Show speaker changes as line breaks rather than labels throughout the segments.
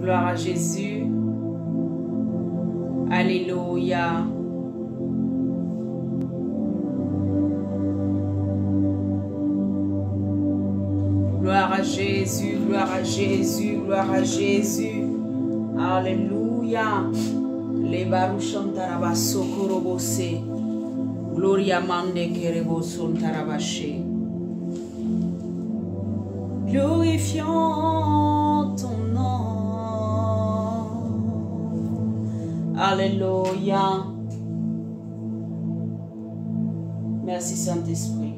Gloire à Jésus. Alléluia. Gloire à Jésus, gloire à Jésus, gloire à Jésus. Alléluia. Les baruchon tarabasso korobose. Gloria mande kerebo son tarabaché. Glorifions ton nom. Alléluia. Merci Saint-Esprit.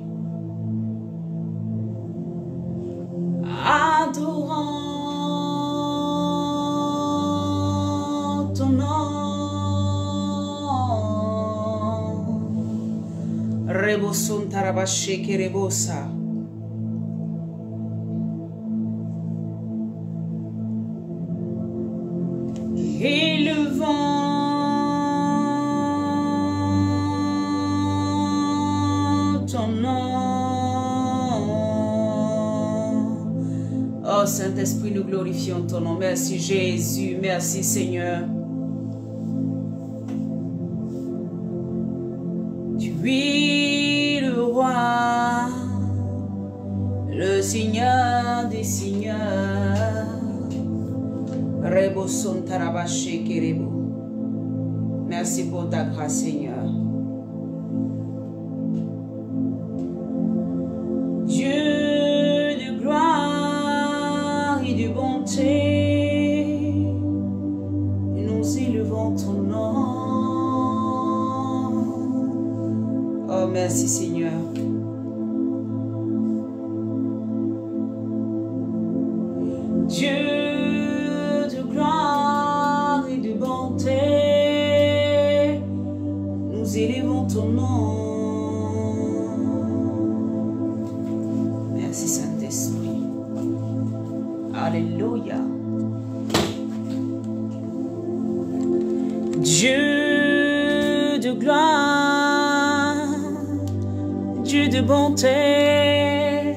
Adorons ton nom. Reboson tarabaché kerebosa. Et le vent, ton nom. Oh Saint-Esprit, nous glorifions ton nom. Merci Jésus, merci Seigneur. Tu es le roi, le Seigneur des seigneurs. Rebo son tarabaché kerebo. Merci pour ta grâce, Seigneur. Dieu de gloire et de bonté, nous élevons ton nom. Oh, merci, Seigneur. Dieu élevons ton nom. Merci Saint-Esprit. Alléluia. Dieu de gloire, Dieu de bonté,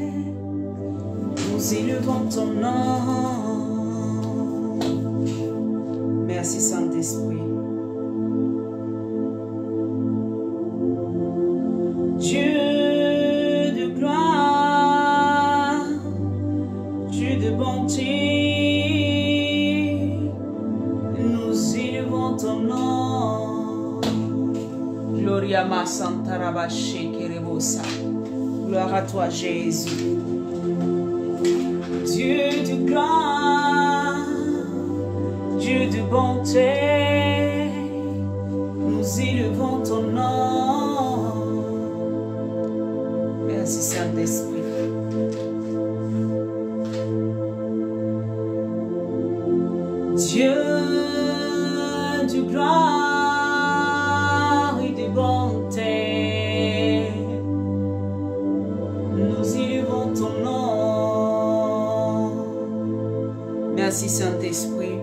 nous élevons ton nom. Merci Saint-Esprit. Dieu de gloire, Dieu de bonté, nous élevons ton nom. Gloria ma santa rabaché kerebosa. Gloire à toi Jésus. Dieu de gloire, Dieu de bonté, nous élevons ton nom. Merci Saint-Esprit. Dieu de gloire et de bonté, nous élevons ton nom. Merci Saint-Esprit.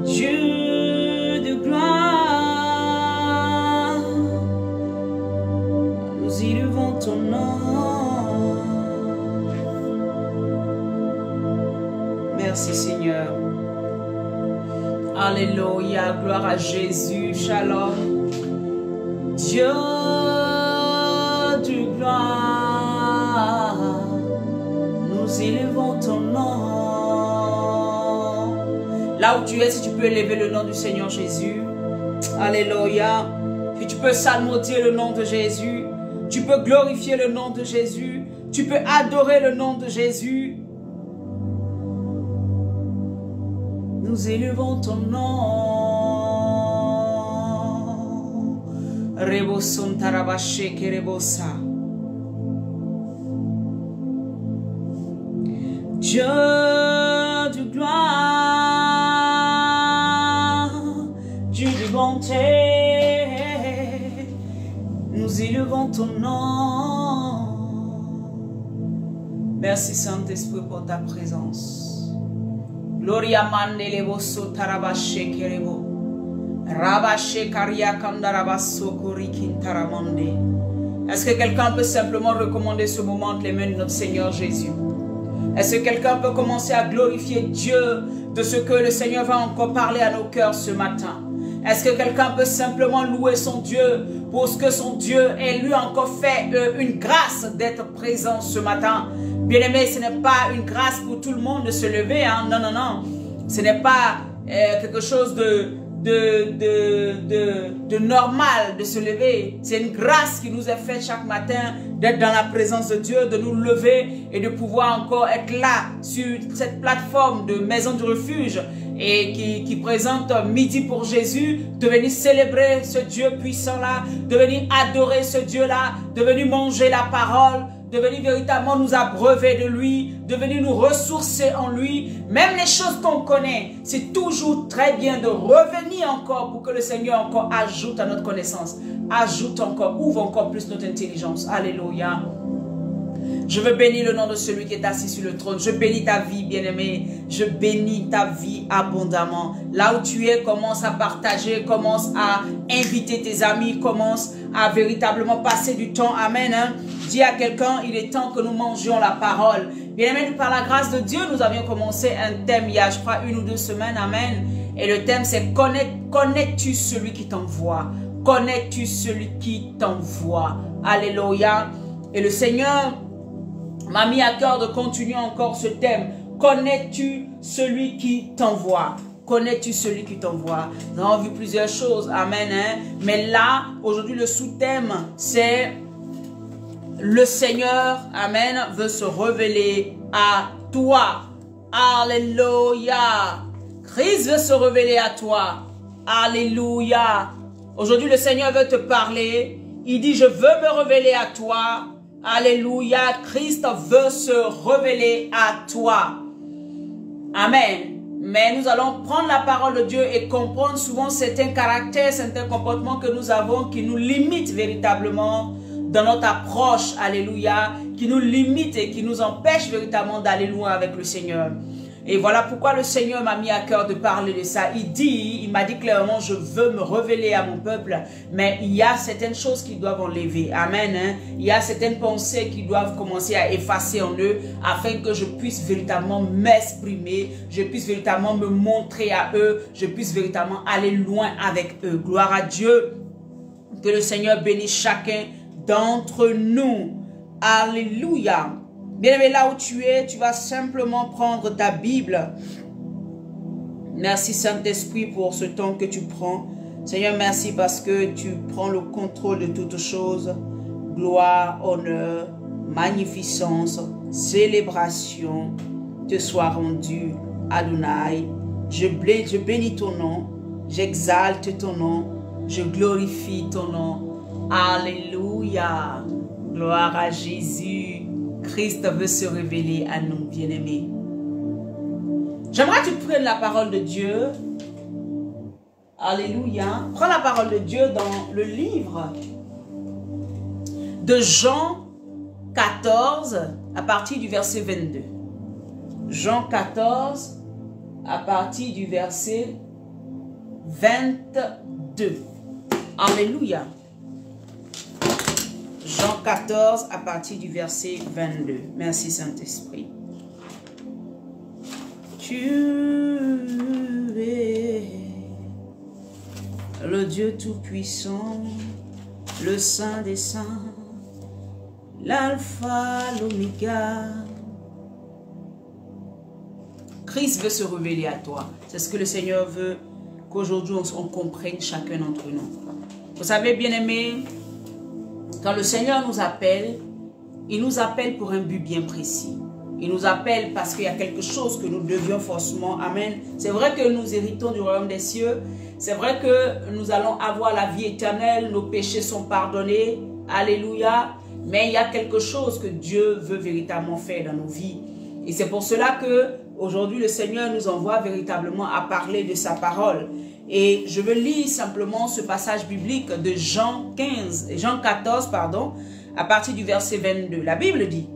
Dieu de gloire, nous élevons ton nom. Merci Seigneur. Alléluia, gloire à Jésus, shalom. Dieu de gloire, nous élevons ton nom. Là où tu es, si tu peux élever le nom du Seigneur Jésus. Alléluia. Puis tu peux salmodier le nom de Jésus. Tu peux glorifier le nom de Jésus. Tu peux adorer le nom de Jésus. Nous élevons ton nom. Reboson tarabaché kerebosa. Dieu de gloire, Dieu de bonté, nous élevons ton nom. Merci Saint-Esprit pour ta présence. Gloria mandelevo sotarabashe kerebo. Rabashe karia kandarabaso korikin taramonde. Est-ce que quelqu'un peut simplement recommander ce moment entre les mains de notre Seigneur Jésus? Est-ce que quelqu'un peut commencer à glorifier Dieu de ce que le Seigneur va encore parler à nos cœurs ce matin? Est-ce que quelqu'un peut simplement louer son Dieu pour ce que son Dieu et lui a encore fait une grâce d'être présent ce matin? Bien-aimé, ce n'est pas une grâce pour tout le monde de se lever. Hein? Non, non, non. Ce n'est pas quelque chose de normal de se lever. C'est une grâce qui nous est faite chaque matin d'être dans la présence de Dieu, de nous lever et de pouvoir encore être là sur cette plateforme de Maison du Refuge et qui présente Midi pour Jésus, de venir célébrer ce Dieu puissant là, de venir adorer ce Dieu là, de venir manger la parole, de venir véritablement nous abreuver de lui, de venir nous ressourcer en lui. Même les choses qu'on connaît, c'est toujours très bien de revenir encore pour que le Seigneur encore ajoute à notre connaissance, ajoute encore, ouvre encore plus notre intelligence. Alléluia. Je veux bénir le nom de celui qui est assis sur le trône. Je bénis ta vie, bien-aimé. Je bénis ta vie abondamment. Là où tu es, commence à partager, commence à inviter tes amis, commence à véritablement passer du temps. Amen. Hein? Dis à quelqu'un, il est temps que nous mangions la parole. Bien-aimé, par la grâce de Dieu, nous avions commencé un thème il y a, je crois, 1 ou 2 semaines. Amen. Et le thème, c'est connais-tu celui qui t'envoie? Connais-tu celui qui t'envoie? Alléluia. Et le Seigneur m'a mis à cœur de continuer encore ce thème. Connais-tu celui qui t'envoie? Connais-tu celui qui t'envoie? Nous avons vu plusieurs choses. Amen. Hein? Mais là, aujourd'hui, le sous-thème, c'est le Seigneur, amen, veut se révéler à toi. Alléluia. Christ veut se révéler à toi. Alléluia. Aujourd'hui, le Seigneur veut te parler. Il dit, je veux me révéler à toi. Alléluia. Christ veut se révéler à toi. Amen. Mais nous allons prendre la parole de Dieu et comprendre souvent certains caractères, certains comportements que nous avons qui nous limitent véritablement dans notre approche. Alléluia. Qui nous limitent et qui nous empêchent véritablement d'aller loin avec le Seigneur. Et voilà pourquoi le Seigneur m'a mis à cœur de parler de ça. Il m'a dit clairement, je veux me révéler à mon peuple, mais il y a certaines choses qui doivent enlever. Amen. Hein? Il y a certaines pensées qui doivent commencer à effacer en eux, afin que je puisse véritablement m'exprimer, je puisse véritablement me montrer à eux, je puisse véritablement aller loin avec eux. Gloire à Dieu. Que le Seigneur bénisse chacun d'entre nous. Alléluia. Bien-aimé, là où tu es, tu vas simplement prendre ta Bible. Merci Saint-Esprit pour ce temps que tu prends. Seigneur, merci parce que tu prends le contrôle de toutes choses. Gloire, honneur, magnificence, célébration te soit rendue, Adonai. Je bénis ton nom, j'exalte ton nom, je glorifie ton nom. Alléluia. Gloire à Jésus. Christ veut se révéler à nous, bien-aimés. J'aimerais que tu prennes la parole de Dieu. Alléluia. Prends la parole de Dieu dans le livre de Jean 14 à partir du verset 22. Jean 14 à partir du verset 22. Alléluia. Jean 14 à partir du verset 22. Merci Saint-Esprit. Tu es le Dieu Tout-Puissant, le Saint des Saints, l'Alpha, l'Oméga. Christ veut se révéler à toi. C'est ce que le Seigneur veut qu'aujourd'hui on comprenne chacun d'entre nous. Vous savez, bien-aimés, quand le Seigneur nous appelle, il nous appelle pour un but bien précis. Il nous appelle parce qu'il y a quelque chose que nous devions forcément. Amen. C'est vrai que nous héritons du royaume des cieux. C'est vrai que nous allons avoir la vie éternelle. Nos péchés sont pardonnés. Alléluia. Mais il y a quelque chose que Dieu veut véritablement faire dans nos vies. Et c'est pour cela que aujourd'hui le Seigneur nous envoie véritablement à parler de sa parole. Et je veux lire simplement ce passage biblique de Jean 14, pardon, à partir du verset 22. La Bible dit,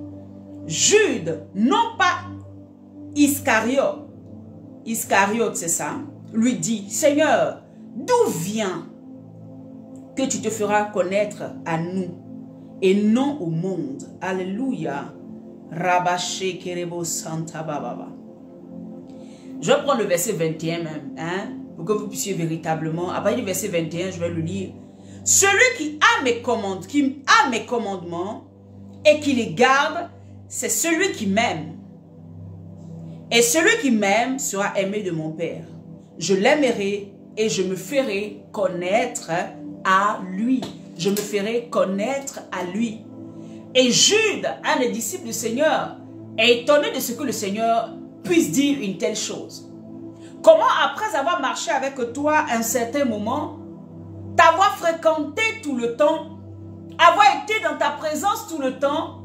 Jude, non pas Iscariote, c'est ça, lui dit, Seigneur, d'où vient que tu te feras connaître à nous et non au monde. Alléluia. Rabaché Kerebo Santa Bababa. Je vais prendre le verset 21 même, hein, pour que vous puissiez véritablement, à partir du verset 21, je vais le lire. Celui qui a mes commandements et qui les garde, c'est celui qui m'aime. Et celui qui m'aime sera aimé de mon Père. Je l'aimerai et je me ferai connaître à lui. Je me ferai connaître à lui. Et Jude, un des disciples du Seigneur, est étonné de ce que le Seigneur puisse dire une telle chose. Comment après avoir marché avec toi un certain moment, t'avoir fréquenté tout le temps, avoir été dans ta présence tout le temps,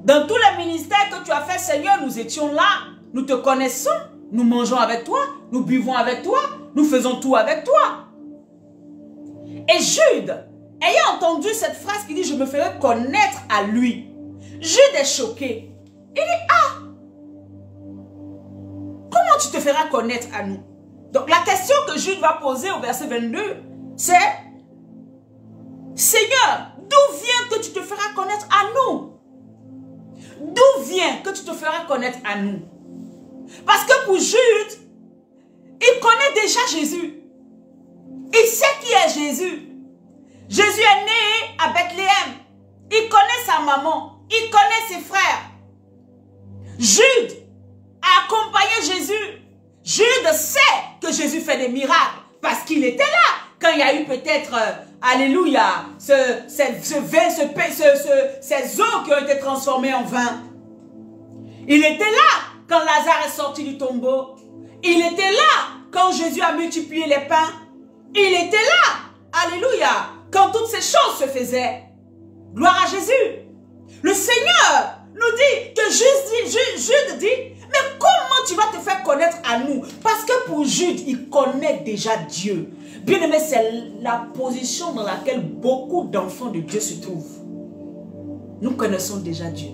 dans tous les ministères que tu as fait, Seigneur, nous étions là, nous te connaissons, nous mangeons avec toi, nous buvons avec toi, nous faisons tout avec toi. Et Jude, ayant entendu cette phrase qui dit « Je me ferai connaître à lui », Jude est choqué. Il dit « Ah, comment tu te feras connaître à nous ?» Donc la question que Jude va poser au verset 22, c'est « Seigneur, d'où vient que tu te feras connaître à nous? D'où vient que tu te feras connaître à nous? » Parce que pour Jude, il connaît déjà Jésus. Il sait qui est Jésus. Jésus est né à Bethléem. Il connaît sa maman. Il connaît ses frères. Jude a accompagné Jésus. Jude sait que Jésus fait des miracles parce qu'il était là quand il y a eu peut-être, alléluia, ces eaux qui ont été transformées en vin. Il était là quand Lazare est sorti du tombeau. Il était là quand Jésus a multiplié les pains. Il était là, alléluia, quand toutes ces choses se faisaient. Gloire à Jésus. Le Seigneur nous dit que Jude dit, mais comment tu vas te faire connaître à nous? Parce que pour Jude, il connaît déjà Dieu. Bien aimé, c'est la position dans laquelle beaucoup d'enfants de Dieu se trouvent. Nous connaissons déjà Dieu.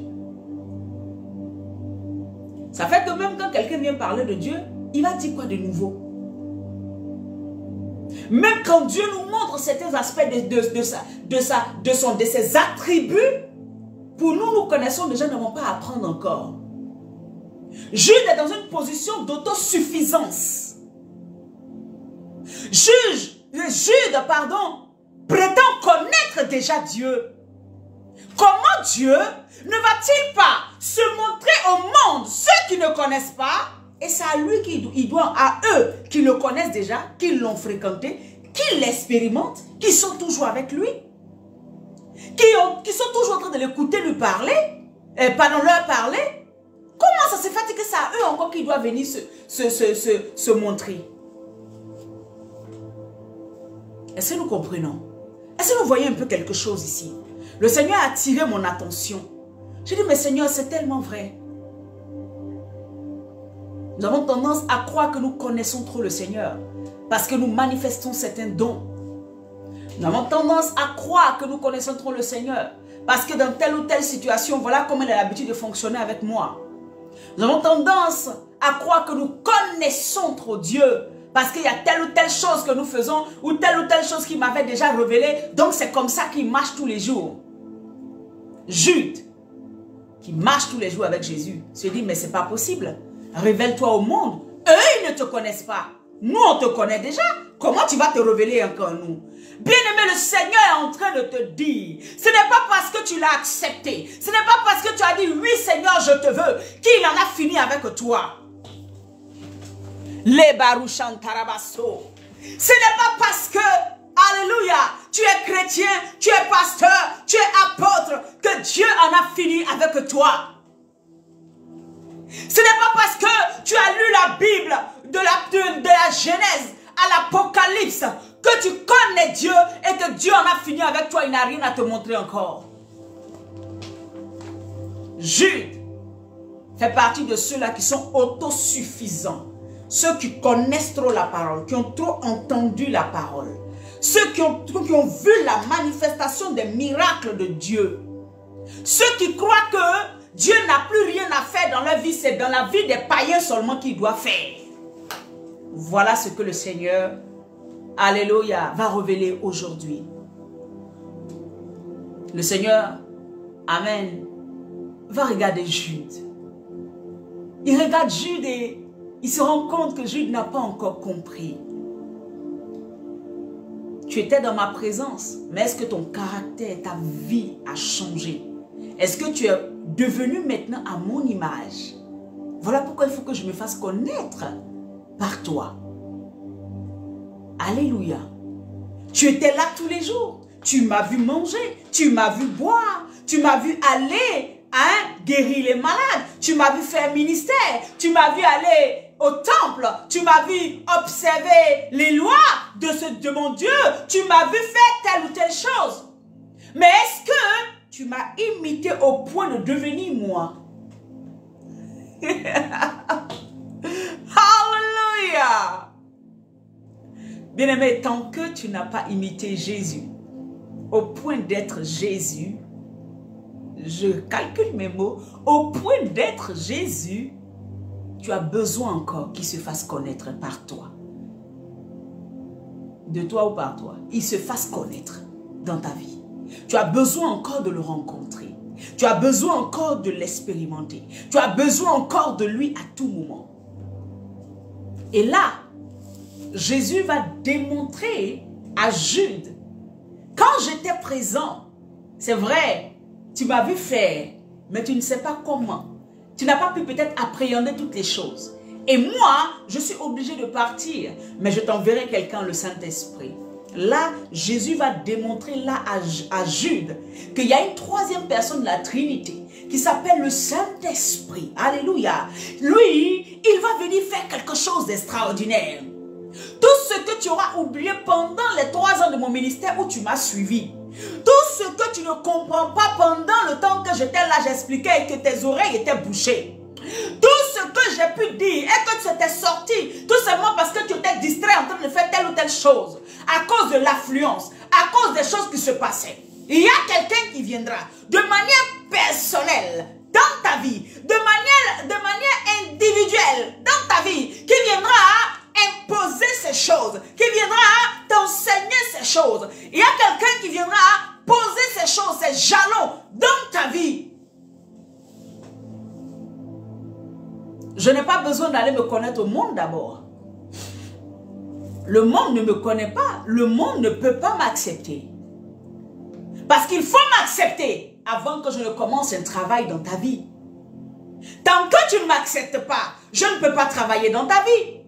Ça fait que même quand quelqu'un vient parler de Dieu, il va dire quoi de nouveau? Même quand Dieu nous montre certains aspects de ses attributs, pour nous, nous connaissons déjà, nous n'avons pas à apprendre encore. Jude est dans une position d'autosuffisance. Jude, prétend connaître déjà Dieu. Comment Dieu ne va-t-il pas se montrer au monde, ceux qui ne connaissent pas? Et c'est à lui qu'il doit, à eux qui le connaissent déjà, qui l'ont fréquenté, qui l'expérimentent, qui sont toujours avec lui, qui sont toujours en train de l'écouter lui parler, leur parler. Comment ça se fait que c'est à eux encore qu'il doit venir se montrer? Est-ce que nous comprenons? Est-ce que vous voyez un peu quelque chose ici? Le Seigneur a attiré mon attention. J'ai dit, mais Seigneur, c'est tellement vrai. Nous avons tendance à croire que nous connaissons trop le Seigneur parce que nous manifestons certains dons. Nous avons tendance à croire que nous connaissons trop le Seigneur parce que dans telle ou telle situation, voilà comment il a l'habitude de fonctionner avec moi. Nous avons tendance à croire que nous connaissons trop Dieu parce qu'il y a telle ou telle chose que nous faisons ou telle chose qu'il m'avait déjà révélé. Donc c'est comme ça qu'il marche tous les jours. Jude, qui marche tous les jours avec Jésus, se dit, mais c'est pas possible. Révèle-toi au monde. Eux, ils ne te connaissent pas. Nous, on te connaît déjà. Comment tu vas te révéler encore nous? Bien-aimé, le Seigneur est en train de te dire, ce n'est pas parce que tu l'as accepté, ce n'est pas parce que tu as dit, oui Seigneur, je te veux, qu'il en a fini avec toi. Les barouchan tarabasso. Ce n'est pas parce que, alléluia, tu es chrétien, tu es pasteur, tu es apôtre, que Dieu en a fini avec toi. Ce n'est pas parce que tu as lu la Bible de la Genèse à l'Apocalypse que tu connais Dieu et que Dieu en a fini avec toi. Il n'a rien à te montrer encore. Jude fait partie de ceux-là qui sont autosuffisants. Ceux qui connaissent trop la parole, qui ont trop entendu la parole. Ceux qui ont vu la manifestation des miracles de Dieu. Ceux qui croient que Dieu n'a plus rien à faire dans leur vie, c'est dans la vie des païens seulement qu'il doit faire. Voilà ce que le Seigneur, alléluia, va révéler aujourd'hui. Le Seigneur Amen. Va regarder Jude. Il regarde Jude et il se rend compte que Jude n'a pas encore compris. Tu étais dans ma présence, mais est-ce que ton caractère, ta vie a changé? Est-ce que tu es devenu maintenant à mon image? Voilà pourquoi il faut que je me fasse connaître par toi. Alléluia. Tu étais là tous les jours. Tu m'as vu manger, tu m'as vu boire, tu m'as vu aller guérir les malades, tu m'as vu faire ministère, tu m'as vu aller au temple, tu m'as vu observer les lois de mon Dieu, tu m'as vu faire telle ou telle chose. Mais est-ce que tu m'as imité au point de devenir moi? Alléluia! Bien-aimé, tant que tu n'as pas imité Jésus, au point d'être Jésus, je calcule mes mots, au point d'être Jésus, tu as besoin encore qu'il se fasse connaître par toi. De toi ou par toi, il se fasse connaître dans ta vie. Tu as besoin encore de le rencontrer. Tu as besoin encore de l'expérimenter. Tu as besoin encore de lui à tout moment. Et là, Jésus va démontrer à Jude, quand j'étais présent, c'est vrai, tu m'as vu faire, mais tu ne sais pas comment. Tu n'as pas pu peut-être appréhender toutes les choses. Et moi, je suis obligé de partir, mais je t'enverrai quelqu'un, le Saint-Esprit. Là, Jésus va démontrer là à Jude qu'il y a une troisième personne de la Trinité qui s'appelle le Saint-Esprit. Alléluia. Lui, il va venir faire quelque chose d'extraordinaire. Tout ce que tu auras oublié pendant les 3 ans de mon ministère où tu m'as suivi, tout ce que tu ne comprends pas pendant le temps que j'étais là, j'expliquais et que tes oreilles étaient bouchées, tout ce que j'ai pu dire et que tu étais sorti tout simplement parce que tu étais distrait en train de faire telle ou telle chose, à cause de l'affluence, à cause des choses qui se passaient. Il y a quelqu'un qui viendra de manière personnelle dans ta vie, de manière individuelle dans ta vie, qui viendra imposer ces choses, qui viendra t'enseigner ces choses. Il y a quelqu'un qui viendra poser ces choses, ces jalons dans ta vie. Je n'ai pas besoin d'aller me connaître au monde d'abord. Le monde ne me connaît pas. Le monde ne peut pas m'accepter. Parce qu'il faut m'accepter avant que je ne commence un travail dans ta vie. Tant que tu ne m'acceptes pas, je ne peux pas travailler dans ta vie.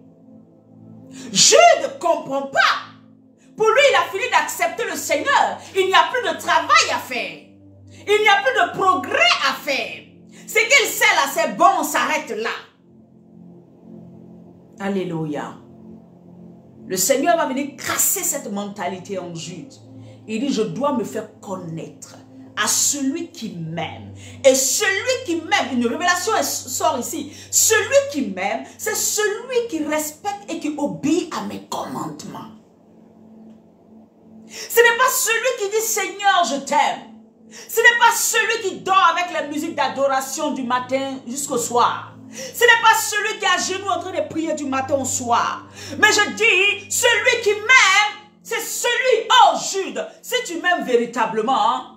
Je ne comprends pas. Pour lui, il a fini d'accepter le Seigneur. Il n'y a plus de travail à faire. Il n'y a plus de progrès à faire. Ce qu'il sait là, c'est bon, on s'arrête là. Alléluia. Le Seigneur va venir casser cette mentalité en Jude. Il dit, je dois me faire connaître à celui qui m'aime. Et celui qui m'aime, une révélation sort ici. Celui qui m'aime, c'est celui qui respecte et qui obéit à mes commandements. Ce n'est pas celui qui dit, Seigneur, je t'aime. Ce n'est pas celui qui dort avec la musique d'adoration du matin jusqu'au soir. Ce n'est pas celui qui est à genoux en train de prier du matin au soir. Mais je dis, celui qui m'aime, c'est celui, oh Jude, si tu m'aimes véritablement,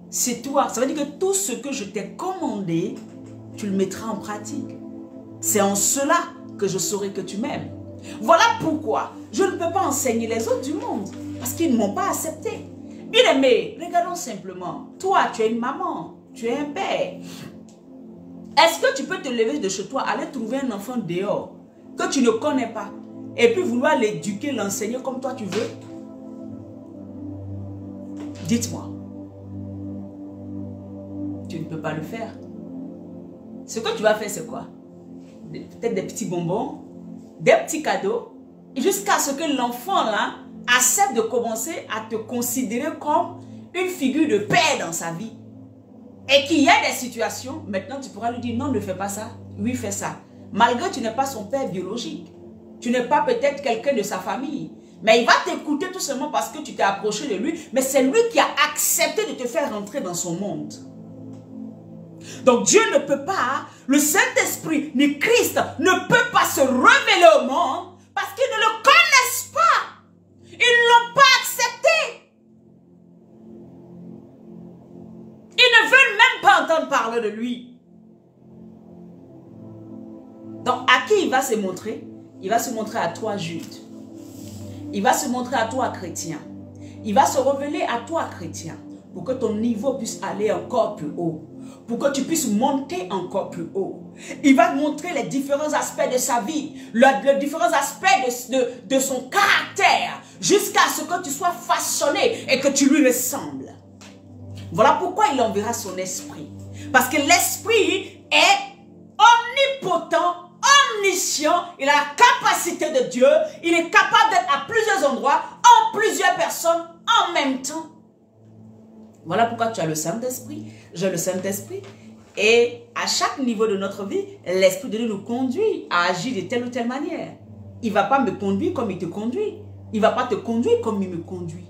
c'est toi. Ça veut dire que tout ce que je t'ai commandé, tu le mettras en pratique. C'est en cela que je saurai que tu m'aimes. Voilà pourquoi je ne peux pas enseigner les autres du monde, parce qu'ils ne m'ont pas accepté. Bien aimé, regardons simplement. Toi, tu es une maman, tu es un père. Est-ce que tu peux te lever de chez toi, aller trouver un enfant dehors que tu ne connais pas et puis vouloir l'éduquer, l'enseigner comme toi tu veux? Dites-moi. Tu ne peux pas le faire. Ce que tu vas faire, c'est quoi? Peut-être des petits bonbons, des petits cadeaux, jusqu'à ce que l'enfant là accepte de commencer à te considérer comme une figure de père dans sa vie. Et qu'il y a des situations, maintenant tu pourras lui dire non, ne fais pas ça, oui, fais ça. Malgré que tu n'es pas son père biologique, tu n'es pas peut-être quelqu'un de sa famille, mais il va t'écouter tout simplement parce que tu t'es approché de lui, mais c'est lui qui a accepté de te faire rentrer dans son monde. Donc Dieu ne peut pas, le Saint-Esprit ni Christ ne peut pas se révéler au monde parce qu'ils ne le connaissent pas. Ils ne l'ont pas accepté. entendre parler de lui. Donc, à qui il va se montrer? Il va se montrer à toi, Jude. Il va se montrer à toi, chrétien. Il va se révéler à toi, chrétien, pour que ton niveau puisse aller encore plus haut. Pour que tu puisses monter encore plus haut. Il va te montrer les différents aspects de sa vie, les différents aspects de son caractère, jusqu'à ce que tu sois façonné et que tu lui ressembles. Voilà pourquoi il enverra son esprit. Parce que l'esprit est omnipotent, omniscient, il a la capacité de Dieu, il est capable d'être à plusieurs endroits, en plusieurs personnes, en même temps. Voilà pourquoi tu as le Saint-Esprit, j'ai le Saint-Esprit. Et à chaque niveau de notre vie, l'Esprit de Dieu nous conduit à agir de telle ou telle manière. Il ne va pas me conduire comme il te conduit. Il ne va pas te conduire comme il me conduit.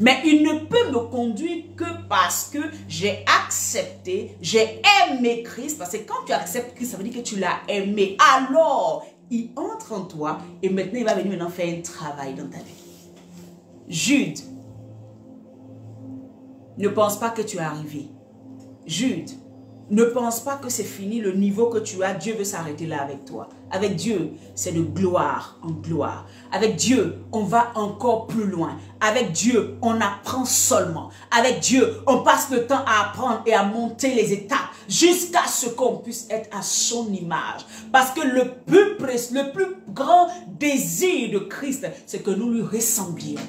Mais il ne peut me conduire que parce que j'ai accepté, j'ai aimé Christ. Parce que quand tu acceptes Christ, ça veut dire que tu l'as aimé. Alors, il entre en toi et maintenant, il va venir maintenant faire un travail dans ta vie. Jude, ne pense pas que tu es arrivé. Jude, ne pense pas que c'est fini le niveau que tu as. Dieu veut s'arrêter là avec toi. Avec Dieu, c'est de gloire en gloire. Avec Dieu, on va encore plus loin. Avec Dieu, on apprend seulement. Avec Dieu, on passe le temps à apprendre et à monter les étapes jusqu'à ce qu'on puisse être à son image. Parce que le plus grand désir de Christ, c'est que nous lui ressemblions.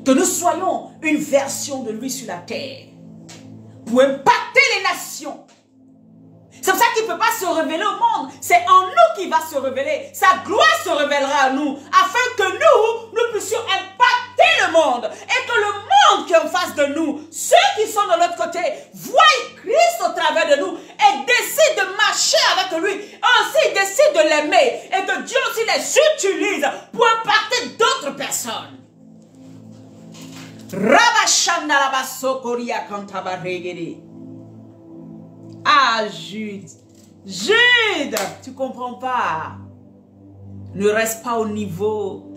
Que nous soyons une version de lui sur la terre. Pour impacter les nations. C'est pour ça qu'il ne peut pas se révéler au monde. C'est en nous qu'il va se révéler. Sa gloire se révélera à nous. Afin que nous puissions impacter le monde. Et que le monde qui est en face de nous, ceux qui sont de l'autre côté, voient Christ au travers de nous. Et décident de marcher avec lui. Ainsi, décident de l'aimer. Et que Dieu aussi les utilise pour impacter d'autres personnes. Ah, Jude, Jude, tu comprends pas. Ne reste pas au niveau.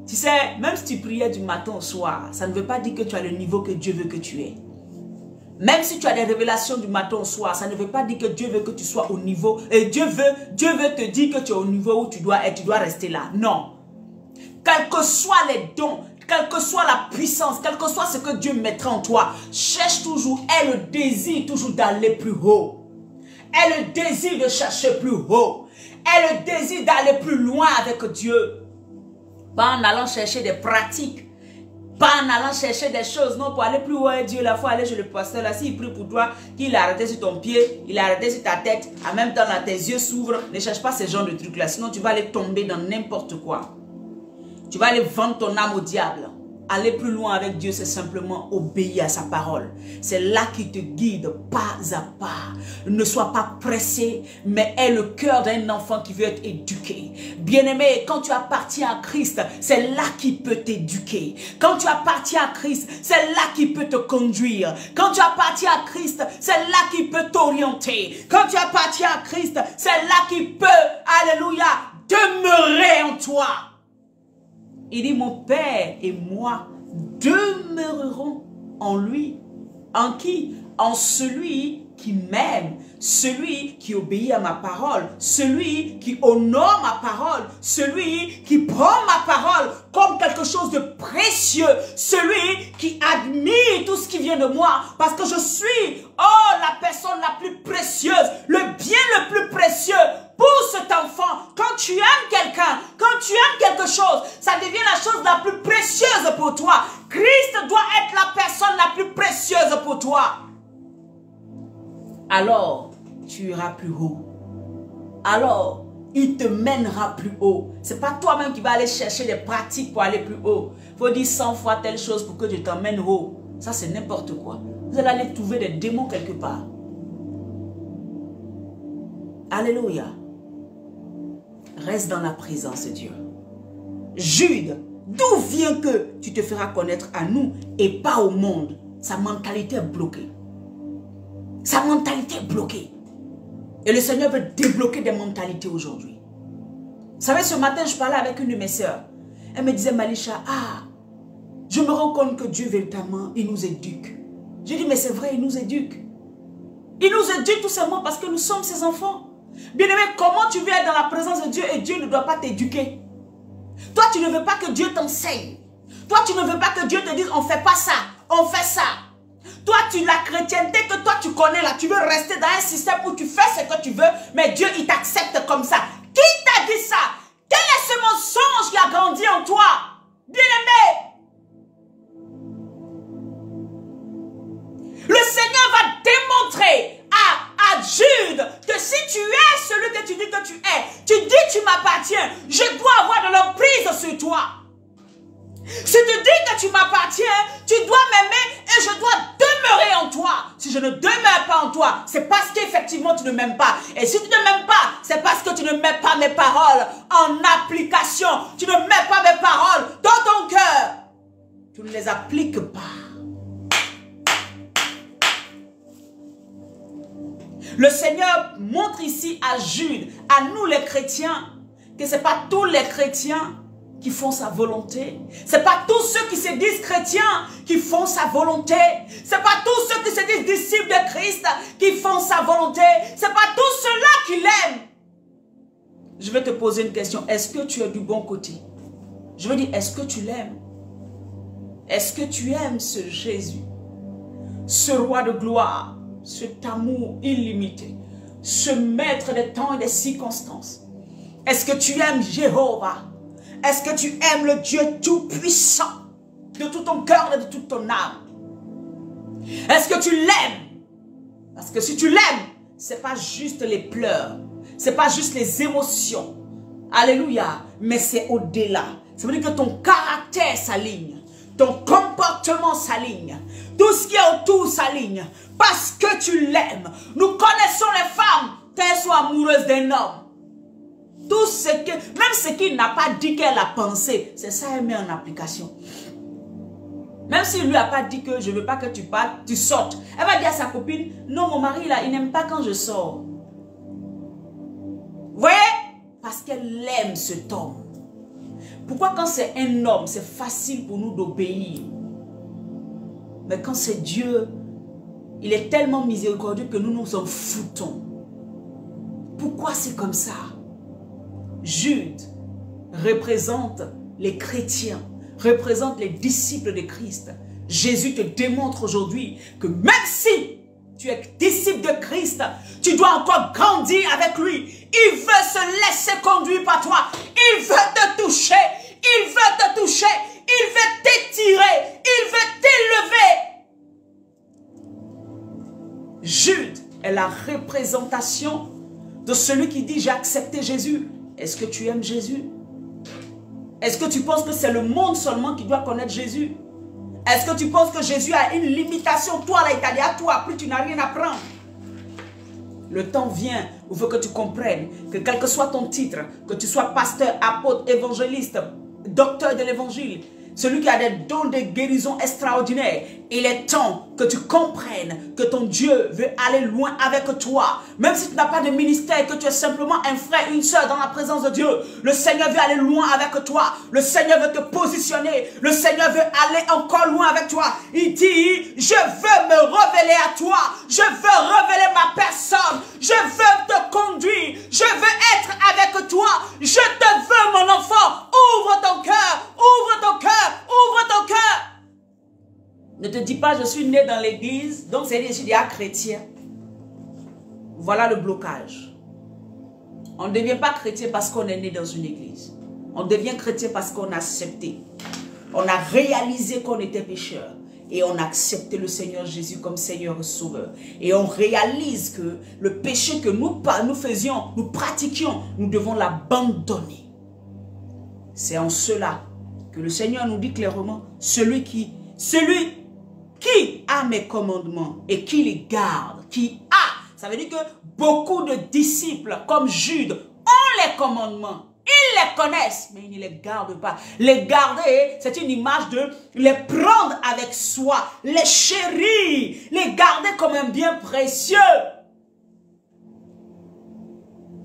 Tu sais, même si tu priais du matin au soir, ça ne veut pas dire que tu as le niveau que Dieu veut que tu aies. Même si tu as des révélations du matin au soir, ça ne veut pas dire que Dieu veut que tu sois au niveau. Et Dieu veut te dire que tu es au niveau où tu dois être, tu dois rester là. Non. Quels que soient les dons, quelle que soit la puissance, quel que soit ce que Dieu mettra en toi, cherche toujours, aie le désir toujours d'aller plus haut. Aie le désir de chercher plus haut. Aie le désir d'aller plus loin avec Dieu. Pas en allant chercher des pratiques. Pas en allant chercher des choses. Non, pour aller plus haut avec Dieu, la fois aller chez le pasteur, là, s'il prie pour toi, qu'il a arrêté sur ton pied, il a arrêté sur ta tête, en même temps, là, tes yeux s'ouvrent. Ne cherche pas ce genre de trucs-là, sinon tu vas aller tomber dans n'importe quoi. Tu vas aller vendre ton âme au diable. Aller plus loin avec Dieu, c'est simplement obéir à sa parole. C'est là qu'il te guide pas à pas. Ne sois pas pressé, mais aie le cœur d'un enfant qui veut être éduqué. Bien-aimé, quand tu appartiens à Christ, c'est là qu'il peut t'éduquer. Quand tu appartiens à Christ, c'est là qu'il peut te conduire. Quand tu appartiens à Christ, c'est là qu'il peut t'orienter. Quand tu appartiens à Christ, c'est là qu'il peut, alléluia, demeurer en toi. Il dit, mon Père et moi demeurerons en lui. En qui? En celui qui m'aime, celui qui obéit à ma parole, celui qui honore ma parole, celui qui prend ma parole comme quelque chose de précieux, celui qui admire tout ce qui vient de moi, parce que je suis, la personne la plus précieuse, le bien le plus précieux pour cet enfant. Quand tu aimes quelqu'un, quand tu aimes quelque chose, ça devient la chose la plus précieuse pour toi. Christ doit être la personne la plus précieuse pour toi. Alors, tu iras plus haut. Alors, il te mènera plus haut. Ce n'est pas toi-même qui vas aller chercher des pratiques pour aller plus haut. Il faut dire 100 fois telle chose pour que je t'emmène haut. Ça, c'est n'importe quoi. Vous allez aller trouver des démons quelque part. Alléluia. Reste dans la présence de Dieu. Jude, d'où vient que tu te feras connaître à nous et pas au monde? Sa mentalité est bloquée. Sa mentalité est bloquée. Et le Seigneur veut débloquer des mentalités aujourd'hui. Vous savez, ce matin, je parlais avec une de mes sœurs. Elle me disait, Malisha, je me rends compte que Dieu, véritablement, il nous éduque. J'ai dit, mais c'est vrai, il nous éduque. Il nous éduque tout simplement parce que nous sommes ses enfants. Bien-aimé, comment tu veux être dans la présence de Dieu et Dieu ne doit pas t'éduquer? Toi, tu ne veux pas que Dieu t'enseigne. Toi, tu ne veux pas que Dieu te dise, on ne fait pas ça, on fait ça. Toi, la chrétienté que toi, tu connais là, tu veux rester dans un système où tu fais ce que tu veux, mais Dieu, il t'accepte comme ça. Qui t'a dit ça? Quel est ce mensonge qui a grandi en toi? Bien-aimé, le Seigneur va démontrer à Jude que si tu es celui que tu dis que tu es, tu dis tu m'appartiens, je dois avoir de l'emprise sur toi. Si tu dis que tu m'appartiens, tu dois m'aimer et je dois demeurer en toi. Si je ne demeure pas en toi, c'est parce qu'effectivement tu ne m'aimes pas. Et si tu ne m'aimes pas, c'est parce que tu ne mets pas mes paroles en application. Tu ne mets pas mes paroles dans ton cœur. Tu ne les appliques pas. Le Seigneur montre ici à Jude, à nous les chrétiens, que ce n'est pas tous les chrétiens qui font sa volonté. Ce n'est pas tous ceux qui se disent chrétiens qui font sa volonté. Ce n'est pas tous ceux qui se disent disciples de Christ qui font sa volonté. Ce n'est pas tous ceux-là qui l'aiment. Je vais te poser une question. Est-ce que tu es du bon côté? Je veux dire, est-ce que tu l'aimes? Est-ce que tu aimes ce Jésus? Ce roi de gloire? Cet amour illimité, ce maître des temps et des circonstances. Est-ce que tu aimes Jéhovah? Est-ce que tu aimes le Dieu tout-puissant de tout ton cœur et de toute ton âme? Est-ce que tu l'aimes? Parce que si tu l'aimes, ce n'est pas juste les pleurs, ce n'est pas juste les émotions. Alléluia, mais c'est au-delà. Ça veut dire que ton caractère s'aligne, ton comportement s'aligne, tout ce qui est autour s'aligne. Parce que tu l'aimes. Nous connaissons les femmes, qu'elles soient amoureuses d'un homme. Tout ce que, même ce qu'il n'a pas dit qu'elle a pensé, c'est ça qu'elle met en application. Même s'il ne lui a pas dit que je ne veux pas que tu partes, tu sortes. Elle va dire à sa copine, non, mon mari là, il n'aime pas quand je sors. Vous voyez? Parce qu'elle aime cet homme. Pourquoi quand c'est un homme, c'est facile pour nous d'obéir? Mais quand c'est Dieu, il est tellement miséricordieux que nous nous en foutons. Pourquoi c'est comme ça? Jude représente les chrétiens, représente les disciples de Christ. Jésus te démontre aujourd'hui que même si tu es disciple de Christ, tu dois encore grandir avec lui. Il veut se laisser conduire par toi. Il veut te toucher. Il veut te toucher. Il veut t'étirer. Il veut t'élever. Jude est la représentation de celui qui dit j'ai accepté Jésus. Est-ce que tu aimes Jésus? Est-ce que tu penses que c'est le monde seulement qui doit connaître Jésus? Est-ce que tu penses que Jésus a une limitation? Toi là, il t'a dit à toi, plus tu n'as rien à prendre. Le temps vient où il faut que tu comprennes que quel que soit ton titre, que tu sois pasteur, apôtre, évangéliste, docteur de l'évangile, celui qui a des dons de guérison extraordinaires, il est temps que tu comprennes que ton Dieu veut aller loin avec toi. Même si tu n'as pas de ministère, que tu es simplement un frère, une soeur dans la présence de Dieu, le Seigneur veut aller loin avec toi. Le Seigneur veut te positionner. Le Seigneur veut aller encore loin avec toi. Il dit, je veux me révéler à toi. Je veux révéler ma personne. Je veux te conduire. Je veux être avec toi. Je te veux, mon enfant. Ouvre ton cœur. Ouvre ton cœur. Ouvre ton cœur. Ne te dis pas, je suis né dans l'église, donc c'est je suis déjà chrétien. Voilà le blocage. On ne devient pas chrétien parce qu'on est né dans une église. On devient chrétien parce qu'on a accepté. On a réalisé qu'on était pécheur. Et on a accepté le Seigneur Jésus comme Seigneur et Sauveur. Et on réalise que le péché que nous faisions, nous pratiquions, nous devons l'abandonner. C'est en cela que le Seigneur nous dit clairement, celui qui a mes commandements et qui les garde, ça veut dire que beaucoup de disciples comme Jude ont les commandements, ils les connaissent, mais ils ne les gardent pas. Les garder, c'est une image de les prendre avec soi, les chérir, les garder comme un bien précieux.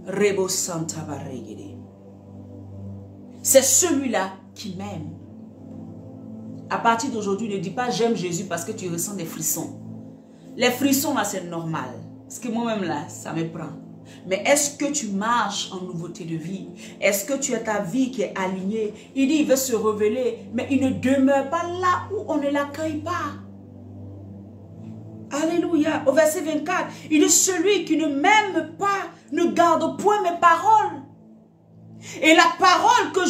Rebo Santa Barregede. C'est celui-là qui m'aime. À partir d'aujourd'hui, ne dis pas j'aime Jésus parce que tu ressens des frissons. Les frissons là, c'est normal. Parce que moi-même là, ça me prend. Mais est-ce que tu marches en nouveauté de vie? Est-ce que tu as ta vie qui est alignée? Il dit, il veut se révéler, mais il ne demeure pas là où on ne l'accueille pas. Alléluia. Au verset 24, il dit, celui qui ne m'aime pas ne garde point mes paroles. Et la parole que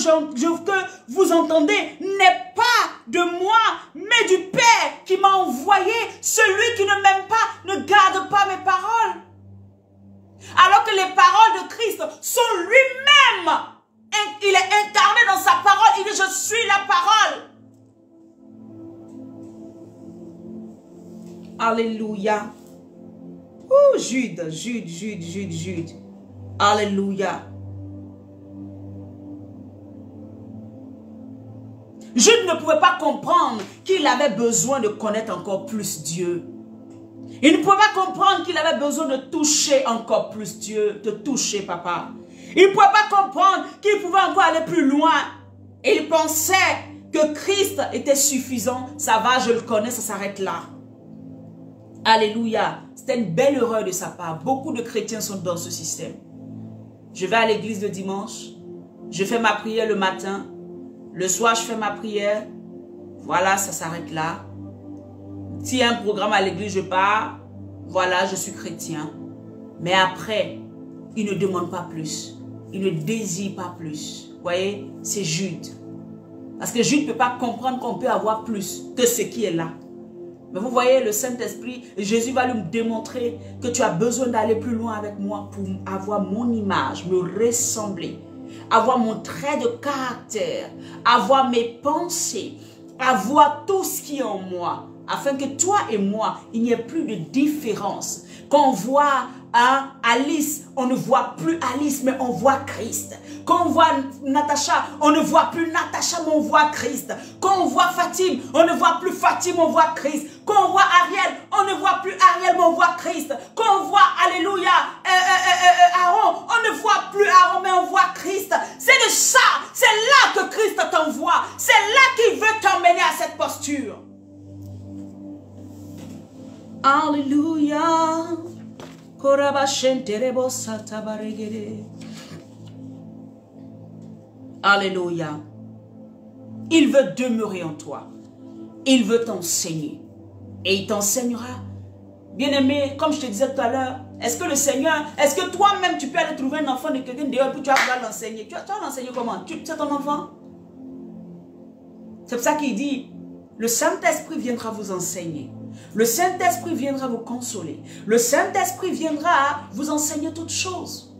vous entendez n'est pas de moi, mais du Père qui m'a envoyé. Celui qui ne m'aime pas ne garde pas mes paroles. Alors que les paroles de Christ sont lui-même. Il est incarné dans sa parole. Il dit, je suis la parole. Alléluia. Oh, Jude. Alléluia. Jude ne pouvait pas comprendre qu'il avait besoin de connaître encore plus Dieu. Il ne pouvait pas comprendre qu'il avait besoin de toucher encore plus Dieu, de toucher papa. Il ne pouvait pas comprendre qu'il pouvait encore aller plus loin. Et il pensait que Christ était suffisant. Ça va, je le connais, ça s'arrête là. Alléluia. C'était une belle erreur de sa part. Beaucoup de chrétiens sont dans ce système. Je vais à l'église le dimanche. Je fais ma prière le matin. Le soir, je fais ma prière. Voilà, ça s'arrête là. S'il y a un programme à l'église, je pars. Voilà, je suis chrétien. Mais après, il ne demande pas plus. Il ne désire pas plus. Vous voyez, c'est Jude. Parce que Jude ne peut pas comprendre qu'on peut avoir plus que ce qui est là. Mais vous voyez, le Saint-Esprit, Jésus va lui démontrer que tu as besoin d'aller plus loin avec moi pour avoir mon image, me ressembler, avoir mon trait de caractère, avoir mes pensées, avoir tout ce qui est en moi, afin que toi et moi, il n'y ait plus de différence. Quand on voit Alice, on ne voit plus Alice, mais on voit Christ. Quand on voit Natacha, on ne voit plus Natacha, mais on voit Christ. Quand on voit Fatim, on ne voit plus Fatim, on voit Christ. Quand on voit Ariel, on ne voit plus Ariel, mais on voit Christ. Quand on voit, alléluia, Aaron, on ne voit plus Aaron, mais on voit Christ. C'est de ça, c'est là que Christ t'envoie. C'est là qu'il veut t'emmener à cette posture. Alléluia. Alléluia. Il veut demeurer en toi. Il veut t'enseigner. Et il t'enseignera. Bien-aimé, comme je te disais tout à l'heure, est-ce que le Seigneur, est-ce que toi-même tu peux aller trouver un enfant de quelqu'un dehors puis tu vas pouvoir l'enseigner? Tu vas l'enseigner comment? C'est ton enfant? C'est pour ça qu'il dit, le Saint-Esprit viendra vous enseigner. Le Saint-Esprit viendra vous consoler. Le Saint-Esprit viendra vous enseigner toutes choses.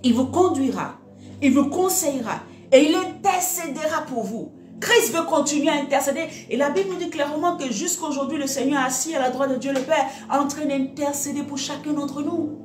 Il vous conduira. Il vous conseillera. Et il intercédera pour vous. Christ veut continuer à intercéder. Et la Bible nous dit clairement que jusqu'à aujourd'hui, le Seigneur assis à la droite de Dieu le Père est en train d'intercéder pour chacun d'entre nous.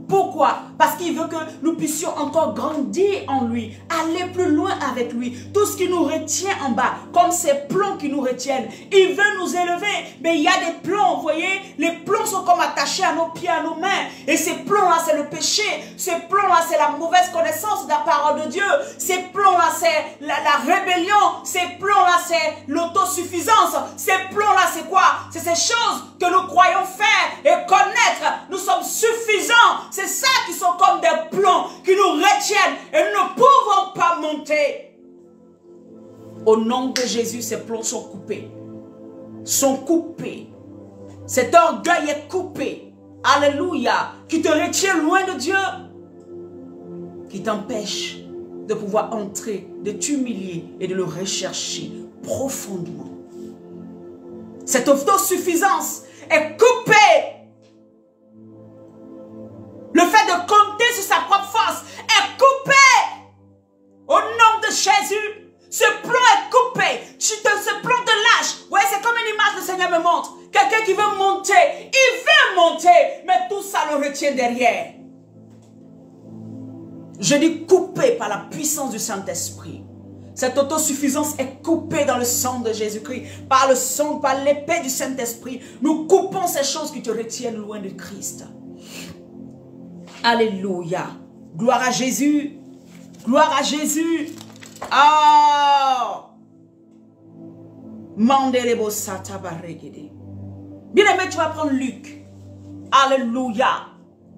Pourquoi? Parce qu'il veut que nous puissions encore grandir en lui, aller plus loin avec lui. Tout ce qui nous retient en bas, comme ces plombs qui nous retiennent, il veut nous élever. Mais il y a des plombs, vous voyez, les plombs sont comme attachés à nos pieds, à nos mains. Et ces plombs-là, c'est le péché. Ces plombs-là, c'est la mauvaise connaissance de la parole de Dieu. Ces plombs-là, c'est la rébellion. Ces plombs-là, c'est l'autosuffisance. Ces plombs-là, c'est quoi? C'est ces choses que nous croyons faire et connaître. Nous sommes suffisants. C'est ça qui sont comme des plombs qui nous retiennent et nous ne pouvons pas monter. Au nom de Jésus, ces plombs sont coupés. Sont coupés. Cet orgueil est coupé. Alléluia. Qui te retient loin de Dieu. Qui t'empêche de pouvoir entrer, de t'humilier et de le rechercher profondément. Cette autosuffisance est coupée. Le fait de compter sur sa propre force est coupé. Au nom de Jésus, ce plomb est coupé. Ce plomb te lâche. Ouais, c'est comme une image que le Seigneur me montre. Quelqu'un qui veut monter, il veut monter, mais tout ça le retient derrière. Je dis coupé par la puissance du Saint-Esprit. Cette autosuffisance est coupée dans le sang de Jésus-Christ. Par le sang, par l'épée du Saint-Esprit. Nous coupons ces choses qui te retiennent loin de Christ. Alléluia. Gloire à Jésus. Gloire à Jésus. Oh. Bien aimé, tu vas prendre Luc. Alléluia.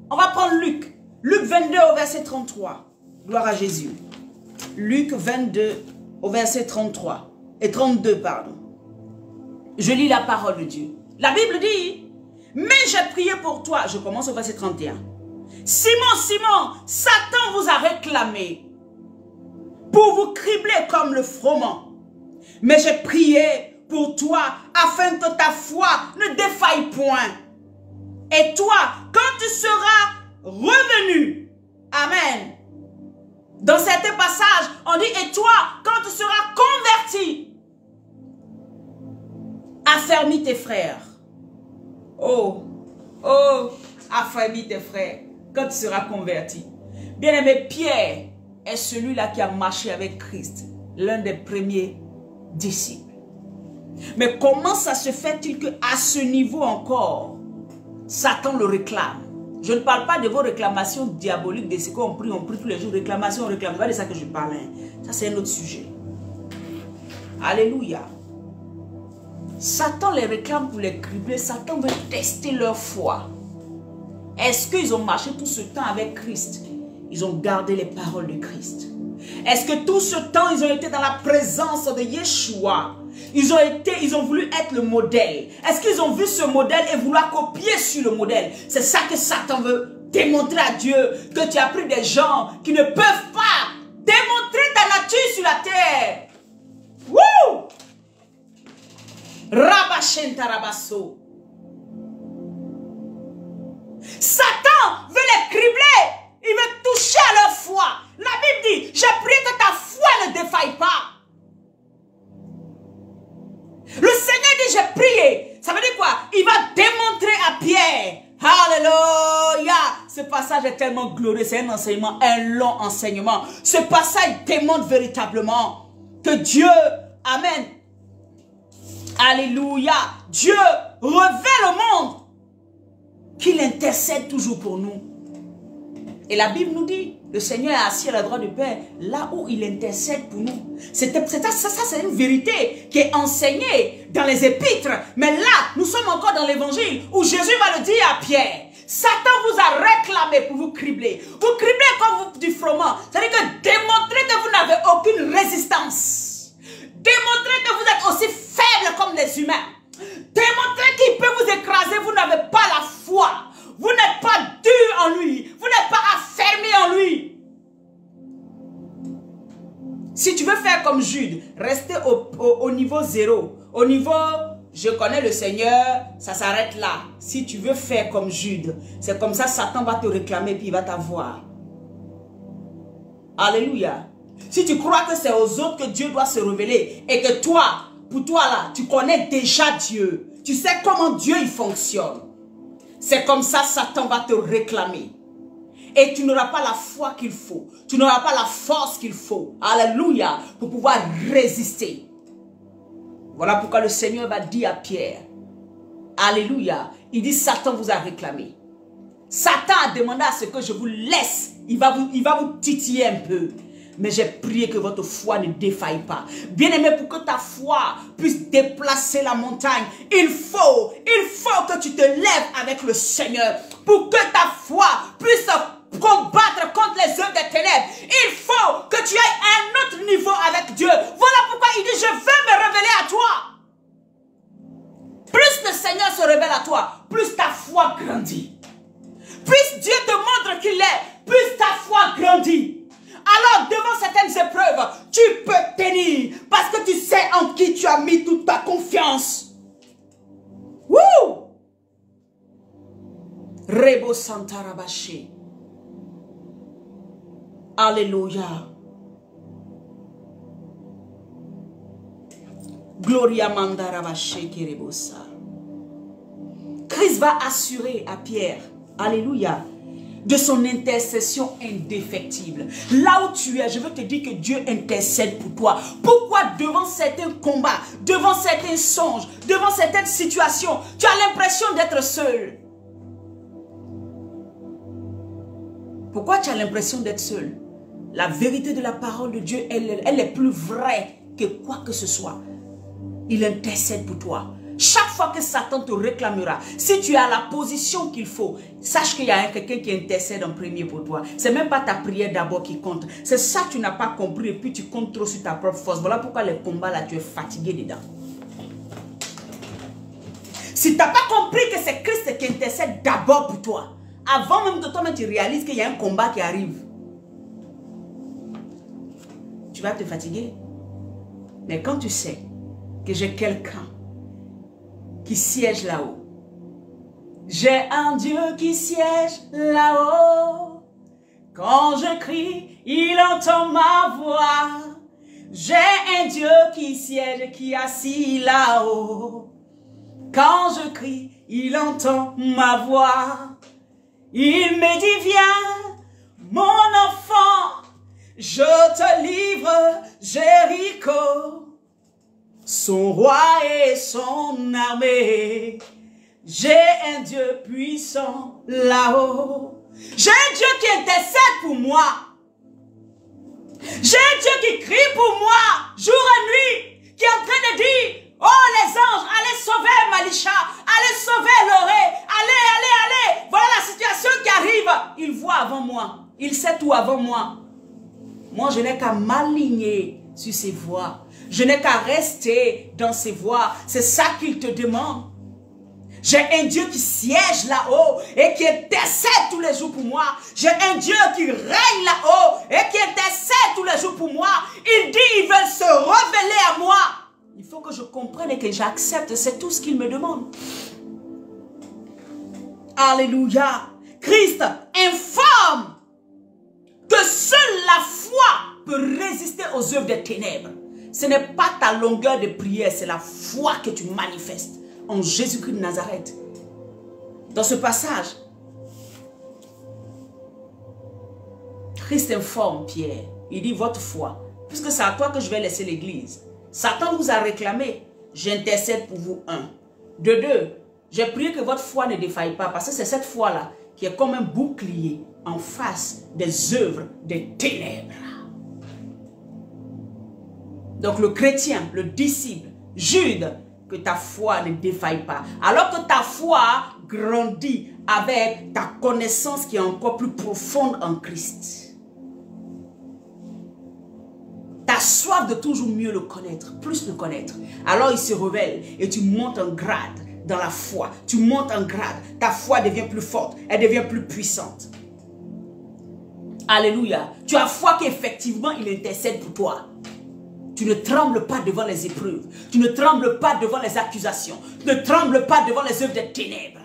On va prendre Luc. Luc 22 au verset 33. Gloire à Jésus. Luc 22 au verset 33 et 32, pardon. Je lis la parole de Dieu. La Bible dit, mais j'ai prié pour toi. Je commence au verset 31. Simon, Simon, Satan vous a réclamé pour vous cribler comme le froment. Mais j'ai prié pour toi afin que ta foi ne défaille point. Et toi, quand tu seras revenu, amen. Dans certains passages, on dit, et toi, quand tu seras converti, affermis tes frères. Oh, oh, affermis tes frères, quand tu seras converti. Bien-aimé, Pierre est celui-là qui a marché avec Christ, l'un des premiers disciples. Mais comment ça se fait-il qu'à ce niveau encore, Satan le réclame? Je ne parle pas de vos réclamations diaboliques, de ce qu'on prie tous les jours, réclamation, réclame. C'est pas de ça que je parle. Ça, c'est un autre sujet. Alléluia. Satan les réclame pour les cribler. Satan veut tester leur foi. Est-ce qu'ils ont marché tout ce temps avec Christ? Ils ont gardé les paroles de Christ. Est-ce que tout ce temps, ils ont été dans la présence de Yeshua? Ils ont voulu être le modèle. Est-ce qu'ils ont vu ce modèle et vouloir copier sur le modèle? C'est ça que Satan veut démontrer à Dieu. Que tu as pris des gens qui ne peuvent pas démontrer ta nature sur la terre. Wouh! Rabachen Tarabasso. Satan veut les cribler. Il veut toucher à leur foi. La Bible dit, j'ai prié que ta foi ne défaille pas. Le Seigneur dit, j'ai prié. Ça veut dire quoi? Il va démontrer à Pierre. Alléluia. Ce passage est tellement glorieux. C'est un enseignement, un long enseignement. Ce passage démontre véritablement que Dieu, amen. Alléluia. Dieu révèle au monde qu'il intercède toujours pour nous. Et la Bible nous dit, le Seigneur est assis à la droite du Père, là où il intercède pour nous. Ça, c'est une vérité qui est enseignée dans les épîtres. Mais là, nous sommes encore dans l'évangile où Jésus va le dire à Pierre. Satan vous a réclamé pour vous cribler. Vous criblez comme vous du froment. C'est-à-dire que démontrez que vous n'avez aucune résistance. Démontrez que vous êtes aussi faible comme les humains. Démontrez qu'il peut vous écraser. Vous n'avez pas la foi. Vous n'êtes pas dur en lui. Vous n'êtes pas affermi en lui. Si tu veux faire comme Jude, rester au niveau 0. Au niveau, je connais le Seigneur, ça s'arrête là. Si tu veux faire comme Jude, c'est comme ça, Satan va te réclamer puis il va t'avoir. Alléluia. Si tu crois que c'est aux autres que Dieu doit se révéler et que toi, pour toi là, tu connais déjà Dieu. Tu sais comment Dieu il fonctionne. C'est comme ça, Satan va te réclamer. Et tu n'auras pas la foi qu'il faut. Tu n'auras pas la force qu'il faut. Alléluia. Pour pouvoir résister. Voilà pourquoi le Seigneur va dire à Pierre. Alléluia. Il dit, Satan vous a réclamé. Satan a demandé à ce que je vous laisse. Il va vous titiller un peu. Mais j'ai prié que votre foi ne défaille pas. Bien-aimé, pour que ta foi puisse déplacer la montagne, il faut que tu te lèves avec le Seigneur. Pour que ta foi puisse combattre contre les œuvres des ténèbres, il faut que tu ailles à un autre niveau avec Dieu. Voilà pourquoi il dit, je veux me révéler à toi. Plus le Seigneur se révèle à toi, plus ta foi grandit. Plus Dieu te montre qu'il est, plus ta foi grandit. Alors, devant certaines épreuves, tu peux tenir parce que tu sais en qui tu as mis toute ta confiance. Wouh! Rebo Santarabashi. Alléluia. Gloria Mandarabashi Kirebosa. Christ va assurer à Pierre, alléluia, de son intercession indéfectible. Là où tu es, je veux te dire que Dieu intercède pour toi. Pourquoi devant certains combats, devant certains songes, devant certaines situations, tu as l'impression d'être seul? Pourquoi tu as l'impression d'être seul? La vérité de la parole de Dieu, elle est plus vraie que quoi que ce soit. Il intercède pour toi. Chaque fois que Satan te réclamera, si tu as la position qu'il faut, sache qu'il y a quelqu'un qui intercède en premier pour toi. C'est même pas ta prière d'abord qui compte. C'est ça que tu n'as pas compris et puis tu comptes trop sur ta propre force. Voilà pourquoi les combats là, tu es fatigué dedans. Si tu n'as pas compris que c'est Christ qui intercède d'abord pour toi, avant même que toi-même tu réalises qu'il y a un combat qui arrive, tu vas te fatiguer. Mais quand tu sais que j'ai quelqu'un qui siège là-haut, j'ai un Dieu qui siège là-haut. Quand je crie, il entend ma voix. J'ai un Dieu qui siège, qui est assis là-haut. Quand je crie, il entend ma voix. Il me dit, viens, mon enfant, je te livre Jéricho. Son roi et son armée. J'ai un Dieu puissant là-haut. J'ai un Dieu qui intercède pour moi. J'ai un Dieu qui crie pour moi, jour et nuit, qui est en train de dire, oh les anges, allez sauver Malisha, allez sauver Loré, allez. Voilà la situation qui arrive. Il voit avant moi, il sait tout avant moi. Moi, je n'ai qu'à m'aligner sur ses voies. Je n'ai qu'à rester dans ses voies. C'est ça qu'il te demande. J'ai un Dieu qui siège là-haut et qui intercède tous les jours pour moi. J'ai un Dieu qui règne là-haut et qui intercède tous les jours pour moi. Il dit, il veut se révéler à moi. Il faut que je comprenne et que j'accepte. C'est tout ce qu'il me demande. Alléluia. Christ informe que seule la foi peut résister aux œuvres des ténèbres. Ce n'est pas ta longueur de prière, c'est la foi que tu manifestes en Jésus-Christ de Nazareth. Dans ce passage, Christ informe Pierre. Il dit, votre foi, puisque c'est à toi que je vais laisser l'église. Satan vous a réclamé, j'intercède pour vous, un. De deux, j'ai prié que votre foi ne défaille pas, parce que c'est cette foi-là qui est comme un bouclier en face des œuvres des ténèbres. Donc le chrétien, le disciple, Jude, que ta foi ne défaille pas. Alors que ta foi grandit avec ta connaissance qui est encore plus profonde en Christ. Ta soif de toujours mieux le connaître, plus le connaître. Alors il se révèle et tu montes en grade dans la foi. Tu montes en grade. Ta foi devient plus forte. Elle devient plus puissante. Alléluia. Tu as foi qu'effectivement il intercède pour toi. Tu ne trembles pas devant les épreuves. Tu ne trembles pas devant les accusations. Tu ne trembles pas devant les œuvres des ténèbres.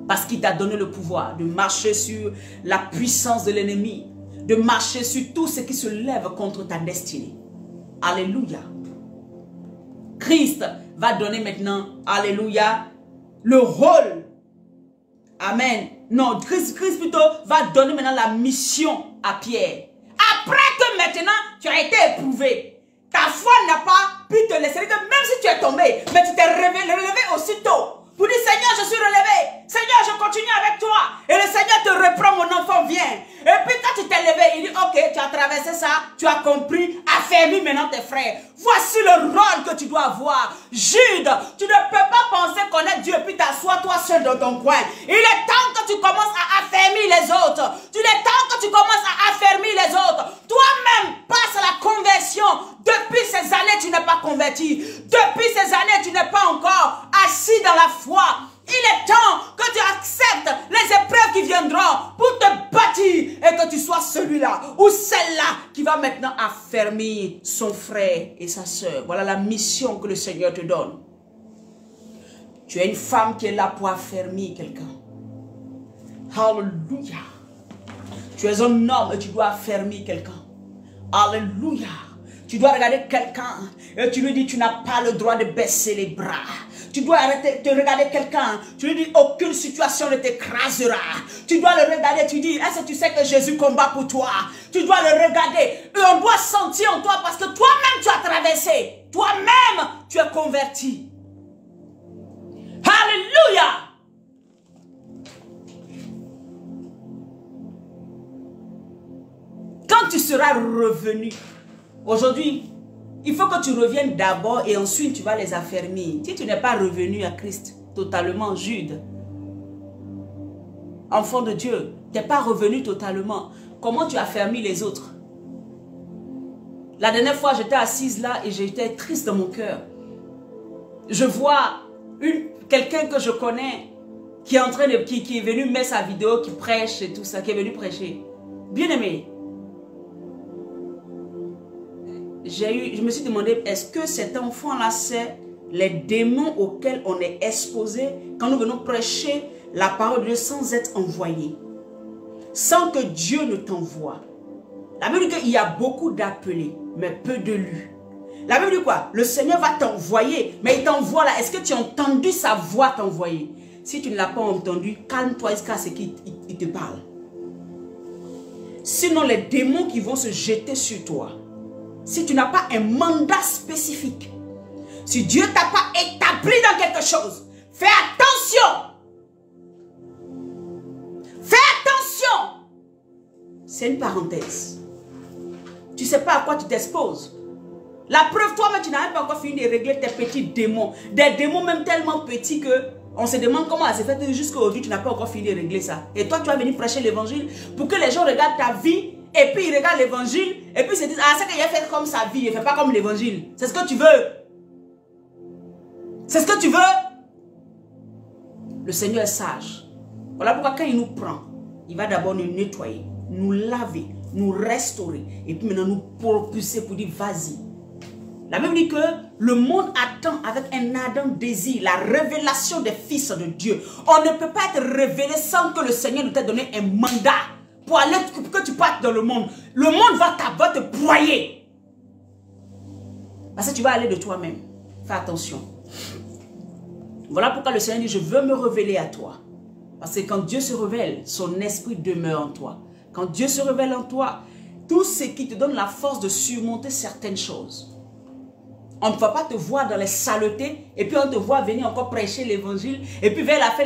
Parce qu'il t'a donné le pouvoir de marcher sur la puissance de l'ennemi. De marcher sur tout ce qui se lève contre ta destinée. Alléluia. Christ va donner maintenant, alléluia, le rôle. Amen. Non, Christ plutôt va donner maintenant la mission à Pierre. Après que maintenant tu as été éprouvé. Ta foi n'a pas pu te laisser, même si tu es tombé, mais tu t'es relevé aussitôt. Pour dire, Seigneur, je suis relevé. Seigneur, je continue avec toi. Et le Seigneur te reprend, mon enfant, viens. Et puis quand tu t'es levé, il dit, ok, tu as traversé ça, tu as compris, affermis maintenant tes frères. Voici le rôle que tu dois avoir. Jude, tu ne peux pas penser connaître Dieu et puis t'assois toi seul dans ton coin. Il est temps que tu commences à affermir les autres. Il est temps que tu commences à affermir les autres. Toi-même, passe à la conversion. Depuis ces années, tu n'es pas converti. Depuis ces années, tu n'es pas encore assis dans la foi. Il est temps que tu acceptes les épreuves qui viendront pour te bâtir et que tu sois celui-là ou celle-là qui va maintenant affermir son frère et sa soeur. Voilà la mission que le Seigneur te donne. Tu es une femme qui est là pour affermir quelqu'un. Alléluia. Tu es un homme et tu dois affermir quelqu'un. Alléluia. Tu dois regarder quelqu'un et tu lui dis, tu n'as pas le droit de baisser les bras. Tu dois arrêter de regarder quelqu'un. Tu lui dis, aucune situation ne t'écrasera. Tu dois le regarder. Tu dis, est-ce que tu sais que Jésus combat pour toi? Tu dois le regarder. Et on doit sentir en toi parce que toi-même tu as traversé. Toi-même tu es converti. Alléluia. Quand tu seras revenu, aujourd'hui, Il faut que tu reviennes d'abord et ensuite tu vas les affermir. Si tu n'es pas revenu à Christ totalement, Jude, enfant de Dieu, tu n'es pas revenu totalement, comment tu affermis les autres? La dernière fois, j'étais assise là et j'étais triste dans mon cœur. Je vois quelqu'un que je connais qui est, qui est venu mettre sa vidéo, qui prêche et tout ça, qui est venu prêcher. Bien aimé, je me suis demandé, est-ce que cet enfant-là sait les démons auxquels on est exposé quand nous venons prêcher la parole de Dieu sans être envoyé, sans que Dieu ne t'envoie? La Bible dit qu'il y a beaucoup d'appelés, mais peu de lus. La Bible dit quoi? Le Seigneur va t'envoyer, mais il t'envoie là. Est-ce que tu as entendu sa voix t'envoyer? Si tu ne l'as pas entendu, calme-toi jusqu'à ce qu'il te parle. Sinon, les démons qui vont se jeter sur toi, si tu n'as pas un mandat spécifique, si Dieu ne t'a pas établi dans quelque chose, fais attention. Fais attention. C'est une parenthèse. Tu ne sais pas à quoi tu t'exposes. La preuve, toi-même, tu n'as même pas encore fini de régler tes petits démons. Des démons même tellement petits que on se demande comment ça s'est fait jusqu'à aujourd'hui, tu n'as pas encore fini de régler ça. Et toi, tu vas venir prêcher l'évangile pour que les gens regardent ta vie et puis ils regardent l'évangile et puis ils se disent, ah, c'est qu'il a fait comme sa vie, il ne fait pas comme l'évangile. C'est ce que tu veux. C'est ce que tu veux. Le Seigneur est sage. Voilà pourquoi quand il nous prend, il va d'abord nous nettoyer, nous laver, nous restaurer et puis maintenant nous propulser pour dire, vas-y. La Bible dit que le monde attend avec un ardent désir la révélation des fils de Dieu. On ne peut pas être révélé sans que le Seigneur nous ait donné un mandat pour aller, pour que tu partes dans le monde. Le monde va te broyer. Parce que tu vas aller de toi-même. Fais attention. Voilà pourquoi le Seigneur dit, je veux me révéler à toi. Parce que quand Dieu se révèle, son esprit demeure en toi. Quand Dieu se révèle en toi, tout ce qui te donne la force de surmonter certaines choses. On ne va pas te voir dans les saletés et puis on te voit venir encore prêcher l'évangile et puis vers la fin,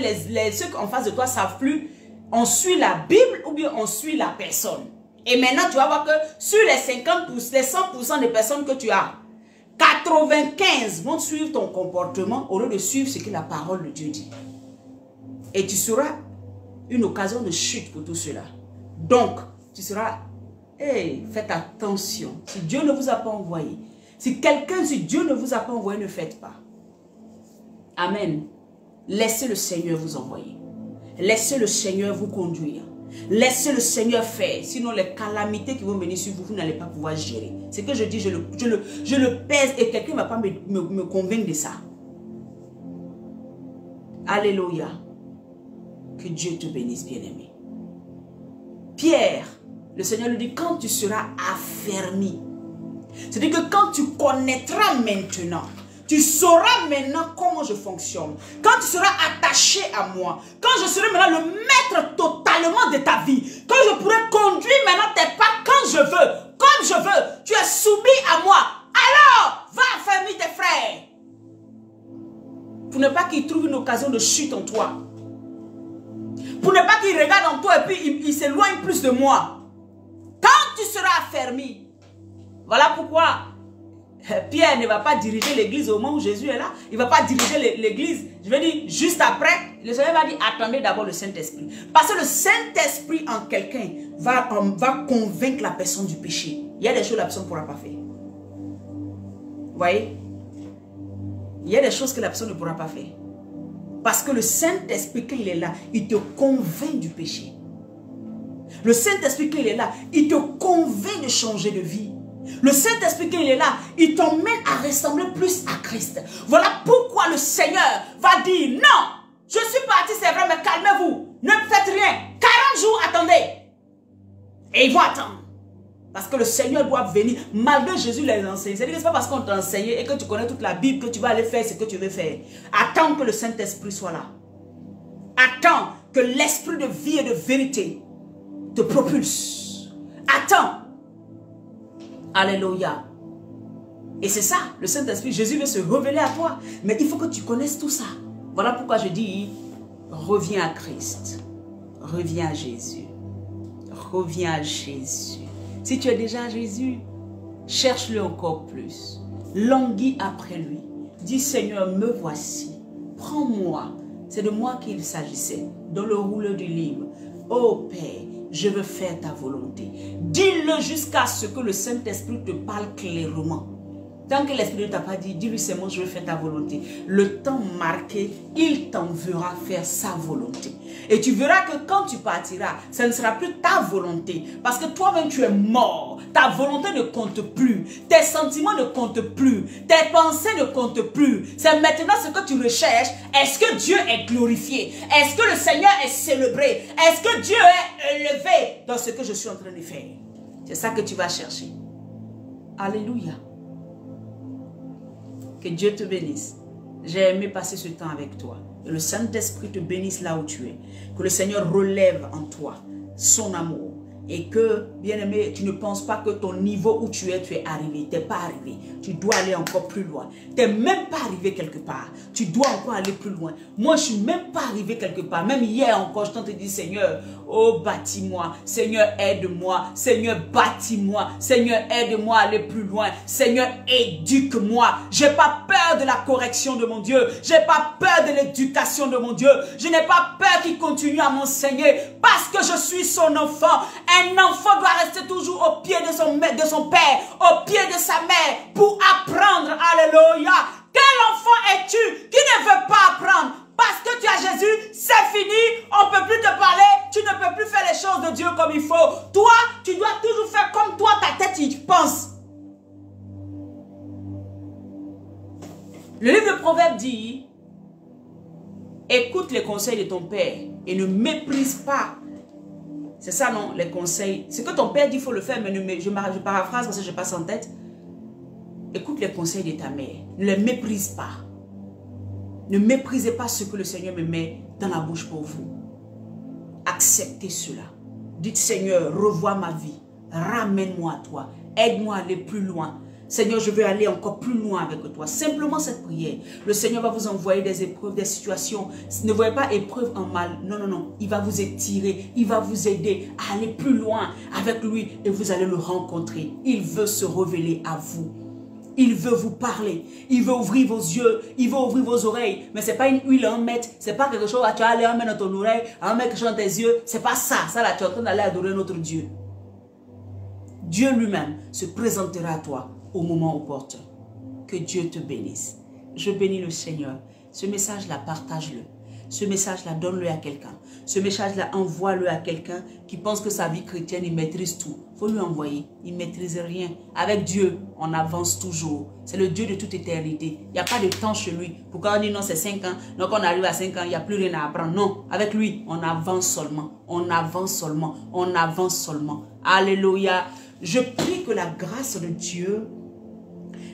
ceux en face de toi ne savent plus, on suit la Bible ou bien on suit la personne. Et maintenant, tu vas voir que sur les 100% des personnes que tu as, 95 vont suivre ton comportement au lieu de suivre ce que la parole de Dieu dit. Et tu seras une occasion de chute pour tout cela. Donc, tu seras, hey, faites attention. Si Dieu ne vous a pas envoyé, si Dieu ne vous a pas envoyé, ne faites pas. Amen. Laissez le Seigneur vous envoyer. Laissez le Seigneur vous conduire. Laissez le Seigneur faire. Sinon, les calamités qui vont venir sur vous, vous n'allez pas pouvoir gérer. Ce que je dis, je le pèse et quelqu'un ne va pas me convaincre de ça. Alléluia. Que Dieu te bénisse, bien-aimé. Pierre, le Seigneur lui dit, quand tu seras affermi, c'est-à-dire que quand tu connaîtras maintenant, tu sauras maintenant comment je fonctionne. Quand tu seras attaché à moi, quand je serai maintenant le maître totalement de ta vie, quand je pourrai conduire maintenant tes pas quand je veux, comme je veux, tu es soumis à moi. Alors, va affermir tes frères. Pour ne pas qu'ils trouvent une occasion de chute en toi. Pour ne pas qu'ils regardent en toi et puis ils s'éloignent plus de moi. Quand tu seras affermi, voilà pourquoi Pierre ne va pas diriger l'église au moment où Jésus est là. Il ne va pas diriger l'église. Je veux dire, juste après, le Seigneur va dire, attendez d'abord le Saint-Esprit. Parce que le Saint-Esprit en quelqu'un va convaincre la personne du péché. Il y a des choses que la personne ne pourra pas faire. Vous voyez? Il y a des choses que la personne ne pourra pas faire. Parce que le Saint-Esprit, quand il est là, il te convainc du péché. Le Saint-Esprit, quand il est là, il te convainc de changer de vie. Le Saint-Esprit, quand il est là, il t'emmène à ressembler plus à Christ. Voilà pourquoi le Seigneur va dire, non, je suis parti, c'est vrai, mais calmez-vous, ne faites rien. 40 jours, attendez. Et ils vont attendre. Parce que le Seigneur doit venir, malgré Jésus les enseigne. C'est-à-dire que ce n'est pas parce qu'on t'a enseigné et que tu connais toute la Bible que tu vas aller faire ce que tu veux faire. Attends que le Saint-Esprit soit là. Attends que l'esprit de vie et de vérité te propulse. Attends. Alléluia. Et c'est ça, le Saint-Esprit, Jésus veut se révéler à toi. Mais il faut que tu connaisses tout ça. Voilà pourquoi je dis, reviens à Christ. Reviens à Jésus. Reviens à Jésus. Si tu es déjà à Jésus, cherche-le encore plus. languis après lui. Dis Seigneur, me voici. Prends-moi. C'est de moi qu'il s'agissait. Dans le rouleau du livre. Oh Père, je veux faire ta volonté. Dis-le jusqu'à ce que le Saint-Esprit te parle clairement. Tant que l'Esprit ne t'a pas dit, dis-lui c'est moi, je veux faire ta volonté. Le temps marqué, il t'enverra faire sa volonté. Et tu verras que quand tu partiras, ce ne sera plus ta volonté. Parce que toi-même tu es mort. Ta volonté ne compte plus. Tes sentiments ne comptent plus. Tes pensées ne comptent plus. C'est maintenant ce que tu recherches. Est-ce que Dieu est glorifié? Est-ce que le Seigneur est célébré? Est-ce que Dieu est élevé dans ce que je suis en train de faire? C'est ça que tu vas chercher. Alléluia. Que Dieu te bénisse. J'ai aimé passer ce temps avec toi. Que le Saint-Esprit te bénisse là où tu es. Que le Seigneur relève en toi son amour. Et que, bien-aimé, tu ne penses pas que ton niveau où tu es arrivé. Tu n'es pas arrivé. Tu dois aller encore plus loin. Tu n'es même pas arrivé quelque part. Tu dois encore aller plus loin. Moi, je ne suis même pas arrivé quelque part. Même hier encore, je t'en te dis, Seigneur, oh, bâtis-moi. Seigneur, aide-moi. Seigneur, bâtis-moi. Seigneur, aide-moi à aller plus loin. Seigneur, éduque-moi. Je n'ai pas peur de la correction de mon Dieu. Je n'ai pas peur de l'éducation de mon Dieu. Je n'ai pas peur qu'il continue à m'enseigner parce que je suis son enfant. Un enfant doit rester toujours au pied de son père, au pied de sa mère pour apprendre. Alléluia. Quel enfant es-tu qui ne veut pas apprendre? Parce que tu as Jésus, c'est fini, on ne peut plus te parler, tu ne peux plus faire les choses de Dieu comme il faut. Toi, tu dois toujours faire comme toi, ta tête y pense. Le livre de Proverbes dit, écoute les conseils de ton père et ne méprise pas. C'est ça, non, les conseils. Ce que ton père dit, il faut le faire, mais je paraphrase parce que je passe en tête. Écoute les conseils de ta mère. Ne les méprise pas. Ne méprisez pas ce que le Seigneur me met dans la bouche pour vous. Acceptez cela. Dites, Seigneur, revois ma vie. Ramène-moi à toi. Aide-moi à aller plus loin. Seigneur, je veux aller encore plus loin avec toi. Simplement cette prière. Le Seigneur va vous envoyer des épreuves, des situations. Ne voyez pas épreuve en mal. Non, non, non. Il va vous étirer. Il va vous aider à aller plus loin avec lui. Et vous allez le rencontrer. Il veut se révéler à vous. Il veut vous parler. Il veut ouvrir vos yeux. Il veut ouvrir vos oreilles. Mais ce n'est pas une huile à en mettre. Ce n'est pas quelque chose à tu vas aller en mettre dans ton oreille, à en mettre quelque chose dans tes yeux. Ce n'est pas ça. Ça là, tu es en train d'aller adorer notre Dieu. Dieu lui-même se présentera à toi au moment opportun. Que Dieu te bénisse. Je bénis le Seigneur. Ce message-là, partage-le. Ce message-là, donne-le à quelqu'un. Ce message-là, envoie-le à quelqu'un qui pense que sa vie chrétienne, il maîtrise tout. Il faut lui envoyer. Il ne maîtrise rien. Avec Dieu, on avance toujours. C'est le Dieu de toute éternité. Il n'y a pas de temps chez lui. Pourquoi on dit non, c'est 5 ans. Donc on arrive à 5 ans, il n'y a plus rien à apprendre. Non, avec lui, on avance seulement. On avance seulement. On avance seulement. Alléluia. Je prie que la grâce de Dieu,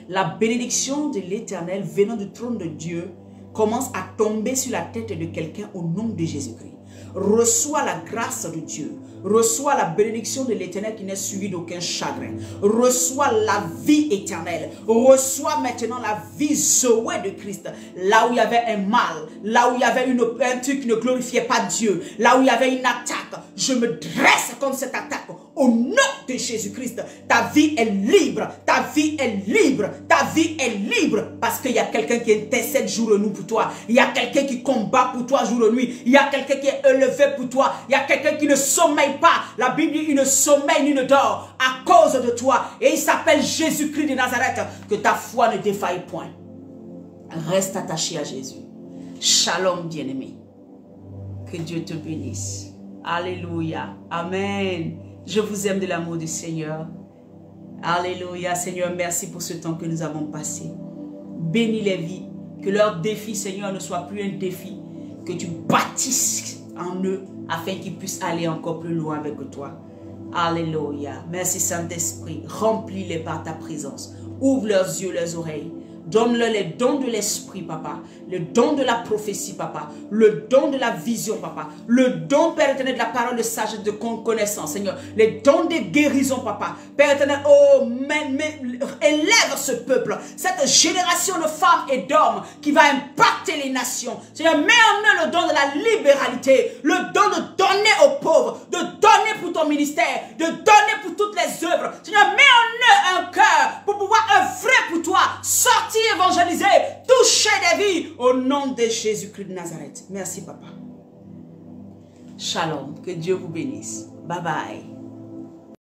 la bénédiction de l'Éternel venant du trône de Dieu commence à tomber sur la tête de quelqu'un au nom de Jésus-Christ. Reçois la grâce de Dieu. Reçois la bénédiction de l'Éternel qui n'est suivie d'aucun chagrin. Reçois la vie éternelle. Reçois maintenant la vie Zoé de Christ. Là où il y avait un mal, là où il y avait un truc qui ne glorifiait pas Dieu, là où il y avait une attaque, je me dresse contre cette attaque. Au nom de Jésus-Christ, ta vie est libre, ta vie est libre, ta vie est libre. Parce qu'il y a quelqu'un qui intercède jour et nuit pour toi. Il y a quelqu'un qui combat pour toi jour et nuit. Il y a quelqu'un qui est élevé pour toi. Il y a quelqu'un qui ne sommeille pas. La Bible dit, il ne sommeille ni ne dort à cause de toi. Et il s'appelle Jésus-Christ de Nazareth. Que ta foi ne défaille point. Reste attaché à Jésus. Shalom, bien-aimé. Que Dieu te bénisse. Alléluia. Amen. Je vous aime de l'amour du Seigneur. Alléluia. Seigneur, merci pour ce temps que nous avons passé. Bénis les vies. Que leur défi, Seigneur, ne soit plus un défi. Que tu bâtisses en eux afin qu'ils puissent aller encore plus loin avec toi. Alléluia. Merci Saint-Esprit. Remplis-les par ta présence. Ouvre leurs yeux, leurs oreilles. Donne-leur les dons de l'esprit, papa. Le don de la prophétie, papa. Le don de la vision, papa. Le don, Père éternel, de la parole de sagesse, de connaissance, Seigneur. Les dons de guérison, papa. Père éternel, oh, élève ce peuple. Cette génération de femmes et d'hommes qui va impacter les nations. Seigneur, mets en eux le don de la libéralité. Le don de donner aux pauvres. De donner pour ton ministère. De donner pour toutes les œuvres. Seigneur, mets en eux un cœur pour pouvoir œuvrer pour toi. de Jésus-Christ de Nazareth. Merci, papa. Shalom. Que Dieu vous bénisse. Bye bye.